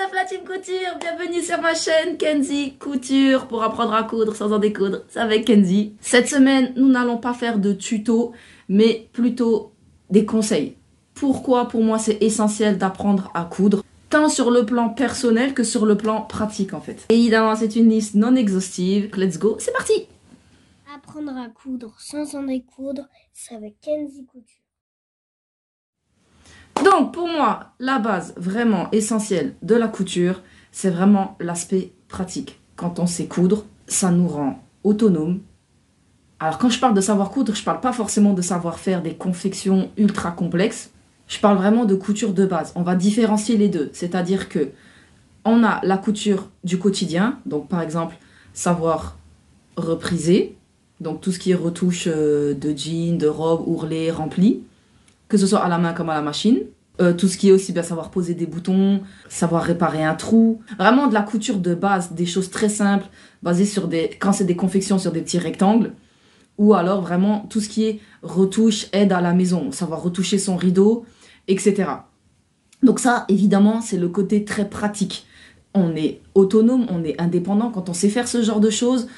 up la team couture? Bienvenue sur ma chaîne Kenzie Couture pour apprendre à coudre sans en découdre. C'est avec Kenzie. Cette semaine, nous n'allons pas faire de tuto, mais plutôt des conseils. Pourquoi pour moi c'est essentiel d'apprendre à coudre, tant sur le plan personnel que sur le plan pratique en fait. Évidemment, c'est une liste non exhaustive. Let's go, c'est parti! Apprendre à coudre sans en découdre, c'est avec Kenzie Couture. Donc, pour moi, la base vraiment essentielle de la couture, c'est vraiment l'aspect pratique. Quand on sait coudre, ça nous rend autonomes. Alors, quand je parle de savoir coudre, je ne parle pas forcément de savoir faire des confections ultra complexes. Je parle vraiment de couture de base. On va différencier les deux. C'est-à-dire que on a la couture du quotidien. Donc, par exemple, savoir repriser. Donc, tout ce qui est retouche de jeans, de robes, ourlets, remplis. Que ce soit à la main comme à la machine. Tout ce qui est aussi bien savoir poser des boutons, savoir réparer un trou. Vraiment de la couture de base, des choses très simples, basées sur quand c'est des confections sur des petits rectangles. Ou alors vraiment tout ce qui est retouche, aide à la maison, savoir retoucher son rideau, etc. Donc ça, évidemment, c'est le côté très pratique. On est autonome, on est indépendant. Quand on sait faire ce genre de choses,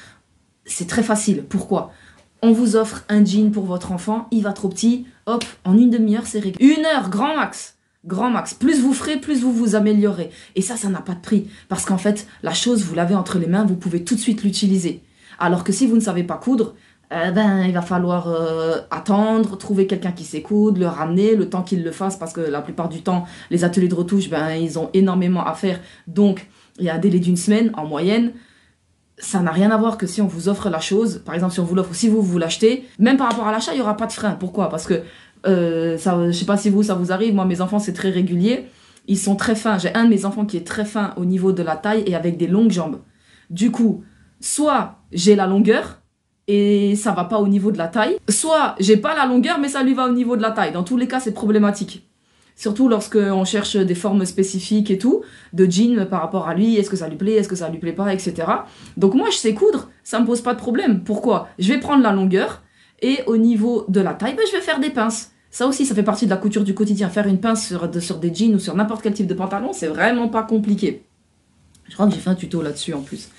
c'est très facile. Pourquoi ? On vous offre un jean pour votre enfant, il va trop petit, hop, en une demi-heure, c'est réglé. 1 heure, grand max. Grand max. Plus vous ferez, plus vous vous améliorez. Et ça n'a pas de prix. Parce qu'en fait, la chose, vous l'avez entre les mains, vous pouvez tout de suite l'utiliser. Alors que si vous ne savez pas coudre, il va falloir attendre, trouver quelqu'un qui sait coudre, le ramener, le temps qu'il le fasse, parce que la plupart du temps, les ateliers de retouche, ils ont énormément à faire. Donc, il y a un délai d'1 semaine en moyenne. Ça n'a rien à voir que si on vous offre la chose, par exemple si on vous l'offre, si vous l'achetez, même par rapport à l'achat, il n'y aura pas de frein. Pourquoi ? Parce que, je sais pas si ça vous arrive, moi mes enfants c'est très régulier, ils sont très fins. J'ai un de mes enfants qui est très fin au niveau de la taille et avec des longues jambes. Du coup, soit j'ai la longueur et ça va pas au niveau de la taille, soit j'ai pas la longueur mais ça lui va au niveau de la taille. Dans tous les cas, c'est problématique. Surtout lorsqu'on cherche des formes spécifiques et tout, de jeans par rapport à lui, est-ce que ça lui plaît, est-ce que ça lui plaît pas, etc. Donc moi, je sais coudre, ça me pose pas de problème. Pourquoi ? Je vais prendre la longueur et au niveau de la taille, je vais faire des pinces. Ça aussi, ça fait partie de la couture du quotidien. Faire une pince sur des jeans ou sur n'importe quel type de pantalon, c'est vraiment pas compliqué. Je crois que j'ai fait un tuto là-dessus en plus.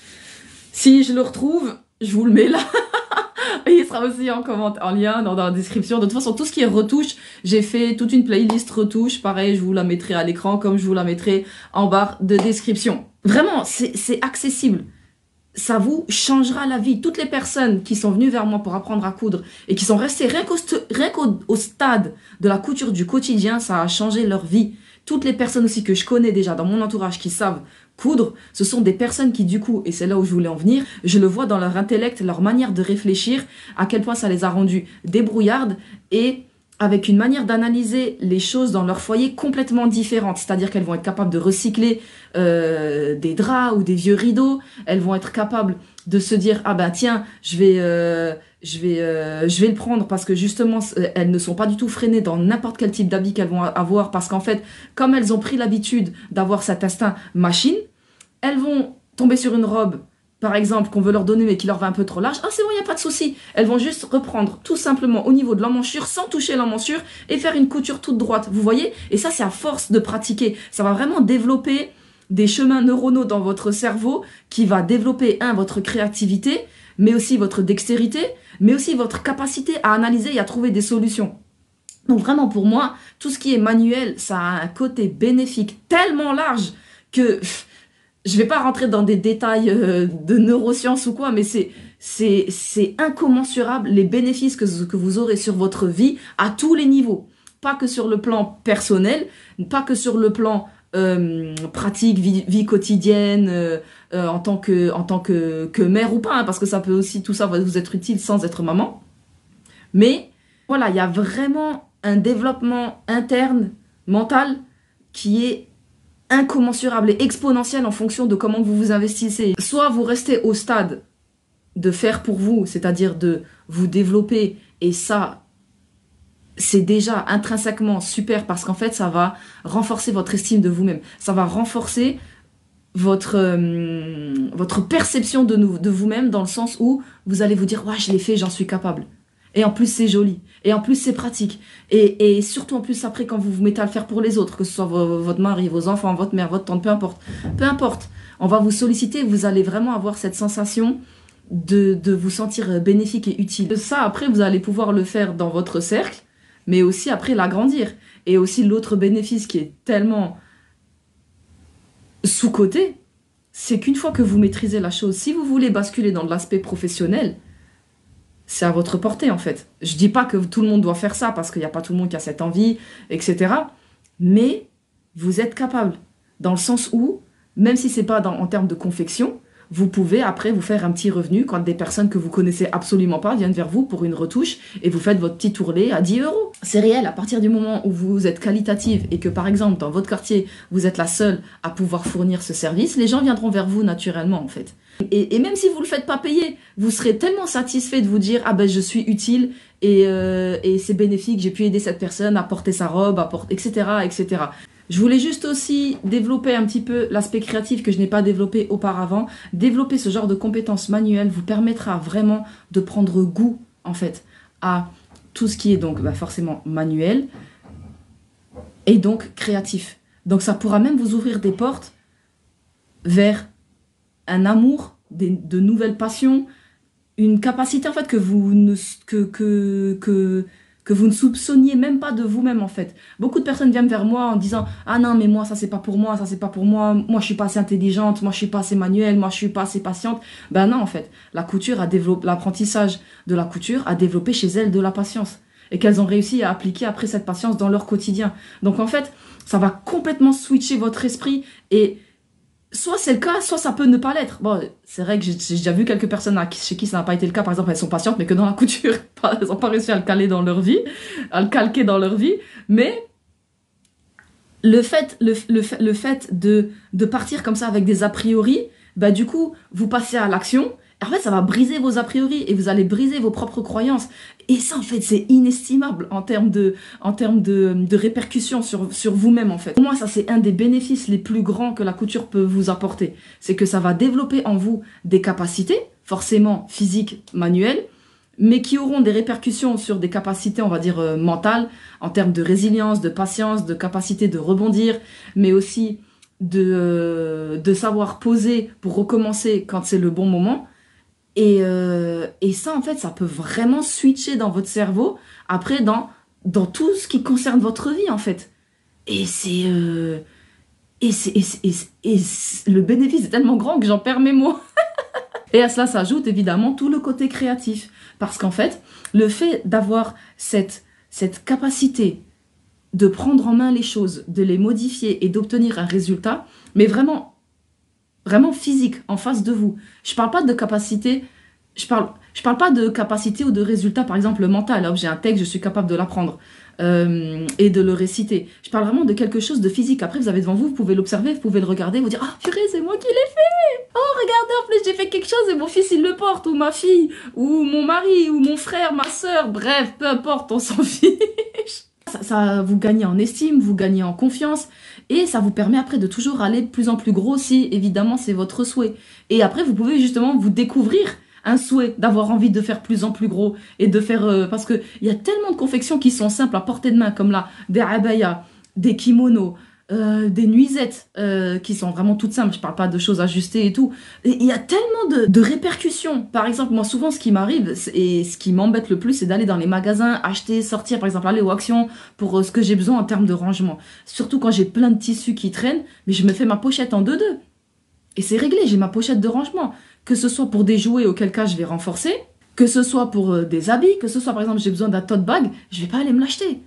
Si je le retrouve, je vous le mets là. Il sera aussi en lien dans la description. De toute façon, tout ce qui est retouche, j'ai fait toute une playlist retouche. Pareil, je vous la mettrai à l'écran comme je vous la mettrai en barre de description. Vraiment, c'est accessible. Ça vous changera la vie. Toutes les personnes qui sont venues vers moi pour apprendre à coudre et qui sont restées rien qu'au stade de la couture du quotidien, ça a changé leur vie. Toutes les personnes aussi que je connais déjà dans mon entourage qui savent coudre, ce sont des personnes qui du coup, et c'est là où je voulais en venir, je le vois dans leur intellect, leur manière de réfléchir, à quel point ça les a rendues débrouillardes et avec une manière d'analyser les choses dans leur foyer complètement différente. C'est-à-dire qu'elles vont être capables de recycler des draps ou des vieux rideaux, elles vont être capables de se dire « Ah ben tiens, je vais le prendre parce que justement, elles ne sont pas du tout freinées dans n'importe quel type d'habit qu'elles vont avoir parce qu'en fait, comme elles ont pris l'habitude d'avoir cet instinct machine, elles vont tomber sur une robe, par exemple, qu'on veut leur donner mais qui leur va un peu trop large. Ah, c'est bon, il n'y a pas de souci. Elles vont juste reprendre tout simplement au niveau de l'emmanchure sans toucher l'emmanchure et faire une couture toute droite. Vous voyez ? Et ça, c'est à force de pratiquer. Ça va vraiment développer des chemins neuronaux dans votre cerveau qui va développer, votre créativité, mais aussi votre dextérité, mais aussi votre capacité à analyser et à trouver des solutions. Donc vraiment, pour moi, tout ce qui est manuel, ça a un côté bénéfique tellement large que je vais pas rentrer dans des détails de neurosciences ou quoi, mais c'est incommensurable les bénéfices que vous aurez sur votre vie à tous les niveaux. Pas que sur le plan personnel, pas que sur le plan pratique, vie quotidienne, en tant que mère ou pas, parce que ça peut aussi, tout ça va vous être utile sans être maman. Mais voilà, il y a vraiment un développement interne, mental, qui est incommensurable et exponentiel en fonction de comment vous vous investissez. Soit vous restez au stade de faire pour vous, c'est-à-dire de vous développer, et ça, c'est déjà intrinsèquement super parce qu'en fait, ça va renforcer votre estime de vous-même. Ça va renforcer votre perception de vous-même dans le sens où vous allez vous dire « Ouais, je l'ai fait, j'en suis capable ». Et en plus, c'est joli. Et en plus, c'est pratique. Et surtout, en plus, après, quand vous vous mettez à le faire pour les autres, que ce soit votre mari, vos enfants, votre mère, votre tante, peu importe. Peu importe. On va vous solliciter, vous allez vraiment avoir cette sensation de vous sentir bénéfique et utile. Ça, après, vous allez pouvoir le faire dans votre cercle, mais aussi après l'agrandir. Et aussi l'autre bénéfice qui est tellement sous-coté, c'est qu'une fois que vous maîtrisez la chose, si vous voulez basculer dans l'aspect professionnel, c'est à votre portée en fait. Je dis pas que tout le monde doit faire ça parce qu'il n'y a pas tout le monde qui a cette envie, etc. Mais vous êtes capable, dans le sens où, même si c'est pas en termes de confection, vous pouvez après vous faire un petit revenu quand des personnes que vous connaissez absolument pas viennent vers vous pour une retouche et vous faites votre petit ourlet à 10 euros. C'est réel, à partir du moment où vous êtes qualitative et que par exemple dans votre quartier vous êtes la seule à pouvoir fournir ce service, les gens viendront vers vous naturellement en fait. Et même si vous le faites pas payer, vous serez tellement satisfait de vous dire ah ben je suis utile et c'est bénéfique, j'ai pu aider cette personne à porter sa robe, etc., etc. Je voulais juste aussi développer un petit peu l'aspect créatif que je n'ai pas développé auparavant. Développer ce genre de compétences manuelles vous permettra vraiment de prendre goût, en fait, à tout ce qui est donc forcément manuel et donc créatif. Donc ça pourra même vous ouvrir des portes vers un amour, de nouvelles passions, une capacité en fait que vous ne soupçonniez même pas de vous-même en fait. Beaucoup de personnes viennent vers moi en disant ah non mais moi ça c'est pas pour moi, ça c'est pas pour moi, moi je suis pas assez intelligente, moi je suis pas assez manuelle, moi je suis pas assez patiente. Ben non en fait, la couture a développé, l'apprentissage de la couture a développé chez elles de la patience et qu'elles ont réussi à appliquer après cette patience dans leur quotidien. Donc en fait, ça va complètement switcher votre esprit et soit c'est le cas, soit ça peut ne pas l'être. Bon, c'est vrai que j'ai déjà vu quelques personnes chez qui ça n'a pas été le cas. Par exemple, elles sont patientes, mais que dans la couture, elles n'ont pas réussi à le caler dans leur vie, à le calquer dans leur vie. Mais le fait de partir comme ça avec des a priori, bah du coup, vous passez à l'action. En fait, ça va briser vos a priori et vous allez briser vos propres croyances. Et ça, en fait, c'est inestimable en termes de répercussions sur vous-même, en fait. Pour moi, ça, c'est un des bénéfices les plus grands que la couture peut vous apporter. C'est que ça va développer en vous des capacités, forcément physiques, manuelles, mais qui auront des répercussions sur des capacités, on va dire, mentales, en termes de résilience, de patience, de capacité de rebondir, mais aussi de savoir poser pour recommencer quand c'est le bon moment. Et ça, en fait, ça peut vraiment switcher dans votre cerveau, après, dans tout ce qui concerne votre vie, en fait. Et le bénéfice est tellement grand que j'en perds mes mots. Et à cela s'ajoute, évidemment, tout le côté créatif. Parce qu'en fait, le fait d'avoir cette capacité de prendre en main les choses, de les modifier et d'obtenir un résultat, mais vraiment physique, en face de vous. Je parle pas de capacité, je parle pas de capacité ou de résultat, par exemple, mental. Hop, j'ai un texte, je suis capable de l'apprendre et de le réciter. Je parle vraiment de quelque chose de physique. Après, vous avez devant vous, vous pouvez l'observer, vous pouvez le regarder, vous dire « Ah, purée, c'est moi qui l'ai fait! Oh, regardez, en plus, j'ai fait quelque chose et mon fils, il le porte, ou ma fille, ou mon mari, ou mon frère, ma soeur. Bref, peu importe, on s'en fiche. » Ça vous gagnez en estime, vous gagnez en confiance et ça vous permet après de toujours aller de plus en plus gros si évidemment c'est votre souhait. Et après vous pouvez justement vous découvrir un souhait d'avoir envie de faire plus en plus gros et de faire... parce qu'il y a tellement de confections qui sont simples à portée de main comme là, des abayas, des kimonos, des nuisettes qui sont vraiment toutes simples, je parle pas de choses ajustées et tout. Et il y a tellement de répercussions. Par exemple, moi souvent ce qui m'arrive et ce qui m'embête le plus, c'est d'aller dans les magasins, acheter, sortir, par exemple aller aux actions pour ce que j'ai besoin en termes de rangement. Surtout quand j'ai plein de tissus qui traînent, mais je me fais ma pochette en 2-2. Et c'est réglé, j'ai ma pochette de rangement. Que ce soit pour des jouets auquel cas je vais renforcer, que ce soit pour des habits, que ce soit par exemple j'ai besoin d'un tote bag, je vais pas aller me l'acheter.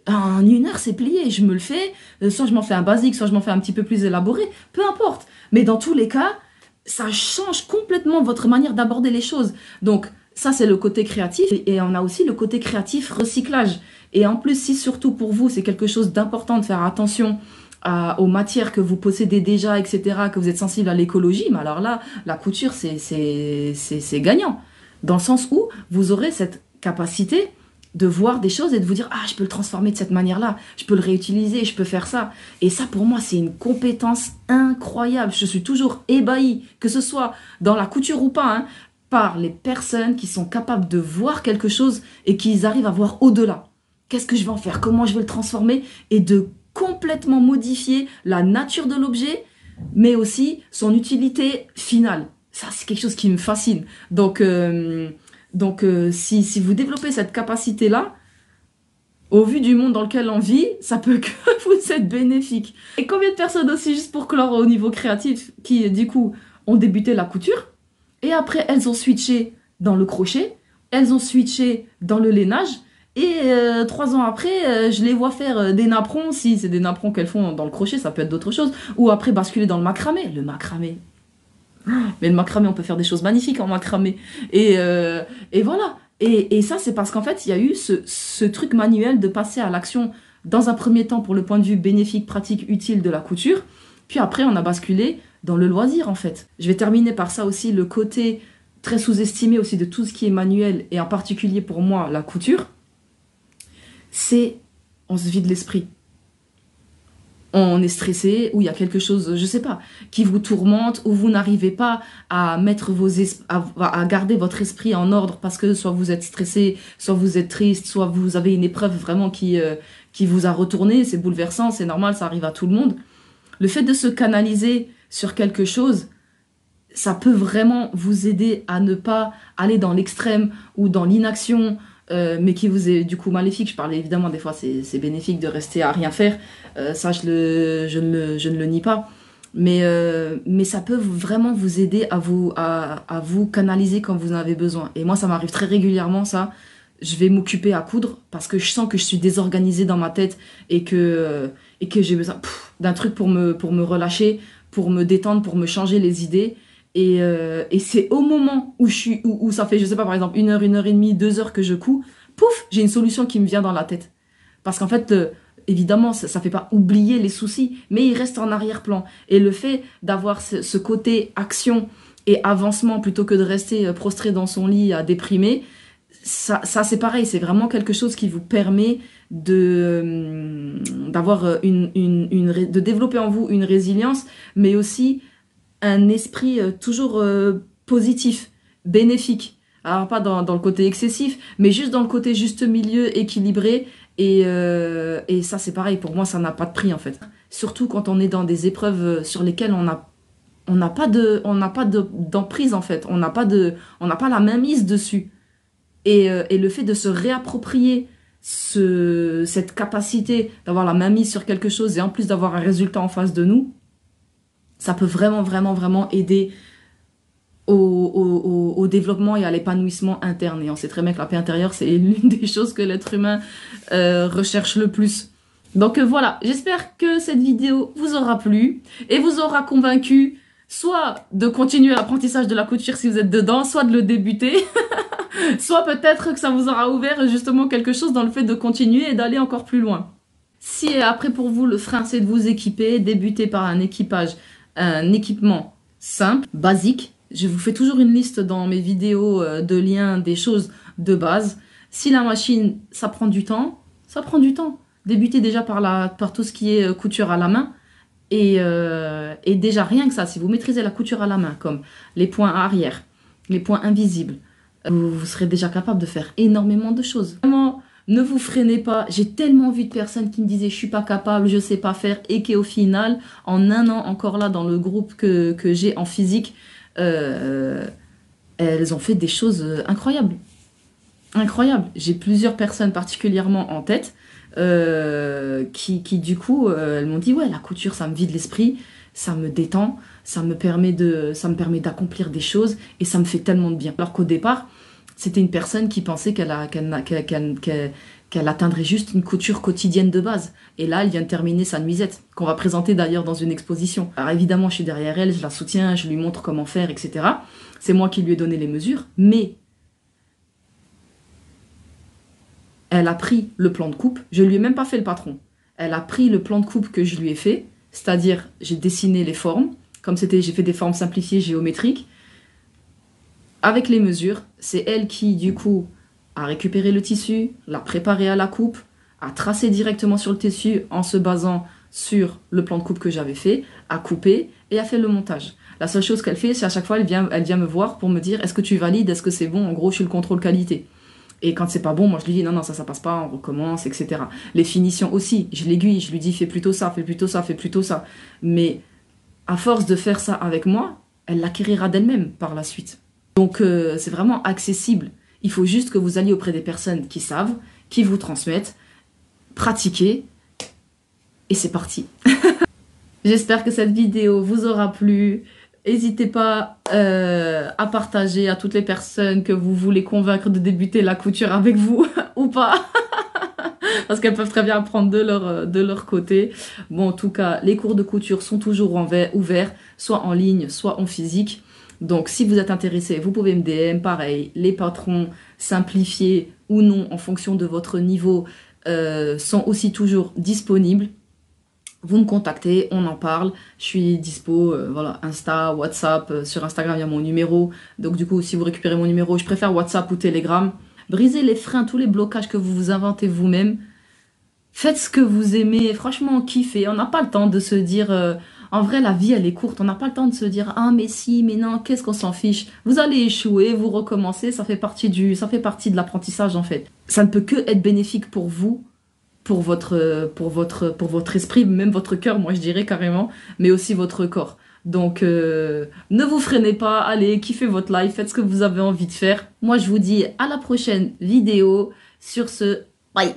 En 1 heure, c'est plié, je me le fais, soit je m'en fais un basique, soit je m'en fais un petit peu plus élaboré, peu importe. Mais dans tous les cas, ça change complètement votre manière d'aborder les choses. Donc, ça, c'est le côté créatif. Et on a aussi le côté créatif recyclage. Et en plus, si surtout pour vous, c'est quelque chose d'important de faire attention aux matières que vous possédez déjà, etc., que vous êtes sensible à l'écologie, mais alors là, la couture, c'est gagnant. Dans le sens où vous aurez cette capacité de voir des choses et de vous dire « Ah, je peux le transformer de cette manière-là, je peux le réutiliser, je peux faire ça. » Et ça, pour moi, c'est une compétence incroyable. Je suis toujours ébahie, que ce soit dans la couture ou pas. par les personnes qui sont capables de voir quelque chose et qui arrivent à voir au-delà. Qu'est-ce que je vais en faire? Comment je vais le transformer? Et de complètement modifier la nature de l'objet, mais aussi son utilité finale. Ça, c'est quelque chose qui me fascine. Donc, si vous développez cette capacité-là, au vu du monde dans lequel on vit, ça peut que vous être bénéfique. Et combien de personnes aussi, juste pour clore au niveau créatif, qui du coup ont débuté la couture, et après elles ont switché dans le crochet, elles ont switché dans le lainage, et 3 ans après, je les vois faire des napperons, si c'est des napperons qu'elles font dans le crochet, ça peut être d'autres choses, ou après basculer dans le macramé. Le macramé, mais le macramé, on peut faire des choses magnifiques en macramé. Et voilà. Et ça, c'est parce qu'en fait, il y a eu ce truc manuel de passer à l'action dans un premier temps pour le point de vue bénéfique, pratique, utile de la couture. Puis après, on a basculé dans le loisir, en fait. Je vais terminer par ça aussi, le côté très sous-estimé aussi de tout ce qui est manuel, et en particulier pour moi, la couture, c'est on se vide l'esprit. On est stressé, ou il y a quelque chose, je sais pas, qui vous tourmente, ou vous n'arrivez pas à mettre à garder votre esprit en ordre parce que soit vous êtes stressé, soit vous êtes triste, soit vous avez une épreuve vraiment qui vous a retourné, c'est bouleversant, c'est normal, ça arrive à tout le monde. Le fait de se canaliser sur quelque chose, ça peut vraiment vous aider à ne pas aller dans l'extrême ou dans l'inaction, mais qui vous est du coup maléfique. Je parlais évidemment, des fois c'est bénéfique de rester à rien faire, ça je ne le nie pas, mais ça peut vraiment vous aider à vous canaliser quand vous en avez besoin. Et moi ça m'arrive très régulièrement, ça. Je vais m'occuper à coudre parce que je sens que je suis désorganisée dans ma tête et que j'ai besoin d'un truc pour me relâcher, pour me détendre, pour me changer les idées. Et c'est au moment où ça fait, je sais pas, par exemple, 1 heure et demie, 2 heures que je couds, pouf, j'ai une solution qui me vient dans la tête. Parce qu'en fait, évidemment, ça fait pas oublier les soucis, mais ils restent en arrière-plan. Et le fait d'avoir ce côté action et avancement plutôt que de rester prostré dans son lit à déprimer, ça c'est pareil, c'est vraiment quelque chose qui vous permet d'avoir de développer en vous une résilience, mais aussi un esprit toujours positif, bénéfique. Alors pas dans le côté excessif, mais juste dans le côté juste milieu, équilibré. Et ça c'est pareil, pour moi ça n'a pas de prix en fait. Surtout quand on est dans des épreuves sur lesquelles on n'a pas d'emprise en fait, on n'a pas la main mise dessus. Et le fait de se réapproprier cette capacité d'avoir la main mise sur quelque chose et en plus d'avoir un résultat en face de nous, ça peut vraiment, vraiment, vraiment aider au développement et à l'épanouissement interne. Et on sait très bien que la paix intérieure, c'est l'une des choses que l'être humain recherche le plus. Donc voilà, j'espère que cette vidéo vous aura plu et vous aura convaincu soit de continuer l'apprentissage de la couture si vous êtes dedans, soit de le débuter, soit peut-être que ça vous aura ouvert justement quelque chose dans le fait de continuer et d'aller encore plus loin. Si après pour vous le frein c'est de vous équiper, débuter par un équipement simple, basique. Je vous fais toujours une liste dans mes vidéos de liens, des choses de base. Si la machine, ça prend du temps, ça prend du temps. Débutez déjà par tout ce qui est couture à la main. Et déjà, rien que ça, si vous maîtrisez la couture à la main, comme les points arrière, les points invisibles, vous serez déjà capable de faire énormément de choses. Vraiment, ne vous freinez pas. J'ai tellement vu de personnes qui me disaient « je suis pas capable, je sais pas faire » et qui au final, en 1 an, encore là dans le groupe que j'ai en physique, elles ont fait des choses incroyables. Incroyables. J'ai plusieurs personnes particulièrement en tête qui du coup, elles m'ont dit « ouais, la couture, ça me vide l'esprit, ça me détend, ça me permet d'accomplir des choses et ça me fait tellement de bien. » Alors qu'au départ, c'était une personne qui pensait qu'elle atteindrait juste une couture quotidienne de base. Et là, elle vient de terminer sa nuisette, qu'on va présenter d'ailleurs dans une exposition. Alors évidemment, je suis derrière elle, je la soutiens, je lui montre comment faire, etc. C'est moi qui lui ai donné les mesures, mais elle a pris le plan de coupe. Je lui ai même pas fait le patron. Elle a pris le plan de coupe que je lui ai fait, c'est-à-dire j'ai dessiné les formes, comme j'ai fait des formes simplifiées géométriques, avec les mesures. C'est elle qui, du coup, a récupéré le tissu, l'a préparé à la coupe, a tracé directement sur le tissu en se basant sur le plan de coupe que j'avais fait, a coupé et a fait le montage. La seule chose qu'elle fait, c'est à chaque fois, elle vient me voir pour me dire est-ce que tu valides, est-ce que c'est bon, en gros, je suis le contrôle qualité. Et quand c'est pas bon, moi je lui dis non, ça passe pas, on recommence, etc. Les finitions aussi, je l'aiguille, je lui dis fais plutôt ça, fais plutôt ça, fais plutôt ça. Mais à force de faire ça avec moi, elle l'acquérira d'elle-même par la suite. Donc c'est vraiment accessible. Il faut juste que vous alliez auprès des personnes qui savent, qui vous transmettent, pratiquez, et c'est parti. J'espère que cette vidéo vous aura plu. N'hésitez pas à partager à toutes les personnes que vous voulez convaincre de débuter la couture avec vous ou pas. Parce qu'elles peuvent très bien apprendre de leur côté. Bon, en tout cas, les cours de couture sont toujours ouverts, soit en ligne, soit en physique. Donc, si vous êtes intéressé, vous pouvez me DM. Pareil, les patrons simplifiés ou non, en fonction de votre niveau, sont aussi toujours disponibles. Vous me contactez, on en parle, je suis dispo, voilà, Insta, WhatsApp, sur Instagram il y a mon numéro, donc du coup si vous récupérez mon numéro, je préfère WhatsApp ou Telegram. Brisez les freins, tous les blocages que vous vous inventez vous-même, faites ce que vous aimez, franchement kiffez, on n'a pas le temps de se dire, en vrai la vie elle est courte, on n'a pas le temps de se dire, ah mais si, mais non, qu'est-ce qu'on s'en fiche, vous allez échouer, vous recommencez, ça fait partie de l'apprentissage en fait. Ça ne peut que être bénéfique pour vous, pour votre esprit, même votre cœur, moi je dirais carrément, mais aussi votre corps. Donc, ne vous freinez pas, allez, kiffez votre life, faites ce que vous avez envie de faire. Moi, je vous dis à la prochaine vidéo. Sur ce, bye!